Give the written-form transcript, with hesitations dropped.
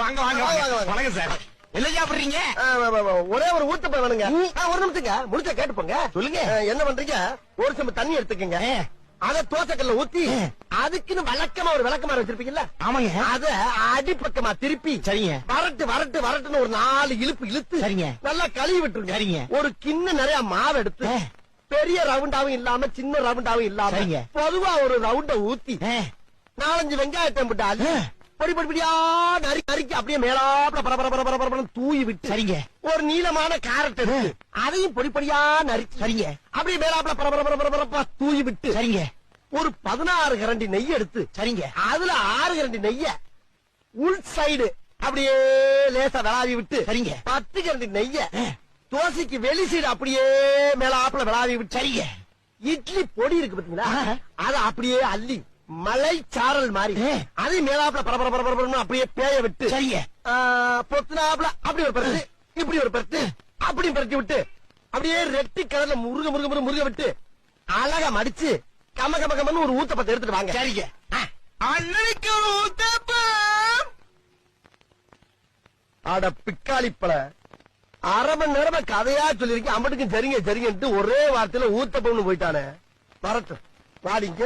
வாங்க வாங்க வணக்கம் சார். என்ன சாப்பிடுறீங்க? ஒரே ஒரு ஊத்தப்ப வேணுங்க. ஒரு நிமிஷங்க முடிச்ச கேட்டுப்போங்க. சொல்லுங்க. என்ன பண்றீங்க? ஒரு செம்பு தண்ணி எடுத்துக்கங்க. அத தோசைக்கல்ல ஊத்தி அதுக்குன்னு வழக்கமா ஒரு விளக்கமா வச்சிருப்பீங்கல்ல? ஆமாங்க. அத அடிப்பக்கமா திருப்பி சரிங்க. வரட்டுன்னு ஒரு 4 இழுப்பு இழுத்து சரிங்க. நல்லா கழுவி விட்டுருங்க. சரிங்க. ஒரு கிண்ண நிறைய மாவு எடுத்து பெரிய ரவுண்டாவும் இல்லாம சின்ன ரவுண்டாவும் இல்லாம சரிங்க. பொதுவா ஒரு ரவுண்ட ஊத்தி 4-5 வெங்காயத்தை போட்டு அள்ளி பொடி பொடியா நறுக்கி அப்படியே மேலாப்ல பரபர தூவி விட்டு சரிங்க. ஒரு நீளமான கேரட் எடுத்து அதையும் பொடி பொடியா நறுக்கி சரிங்க. அப்படியே மேலாப்ல பரபர தூவி விட்டு சரிங்க. ஒரு 16 கரண்டி நெய் எடுத்து சரிங்க. அதுல 6 கரண்டி நெய்ய உள் சைடு அப்படியே லேசா விளாவி விட்டு சரிங்க. 10 கரண்டி நெய்ய தோசைக்கு வெளி சைடு அப்படியே மேலாப்ல விளாவி விட்டு சரிங்க. இட்லி பொடி இருக்கு பாத்தீங்களா? அத அப்படியே அள்ளி மலை சாரல் மாதிரி அதை மேலாப்ல பரபர அப்படியே பேய விட்டு சரிங்க. பொத்துனாப்ல அப்படி ஒரு பருத்து இப்படி ஒரு பருத்து அப்படி பருத்தி விட்டு அப்படியே ரெட்டி கலர்ல முருக விட்டு அழகா மடிச்சு கமன்னு ஒரு ஊத்தப்பத்தை எடுத்துட்டு வாங்க. சரிங்க. அன்னைக்கு ஒரு ஊத்தப்பம். அட பிக்காளிப்பழ 1/2 மணி நேரமா கதையா சொல்லிருக்கேன். அம்பட்டுக்கும் சரிங்க சரிங்கன்ட்டு ஒரே வார்த்தையில ஊத்தப்பம்னு போயிட்டானே. வரட்டும் வாடிங்க.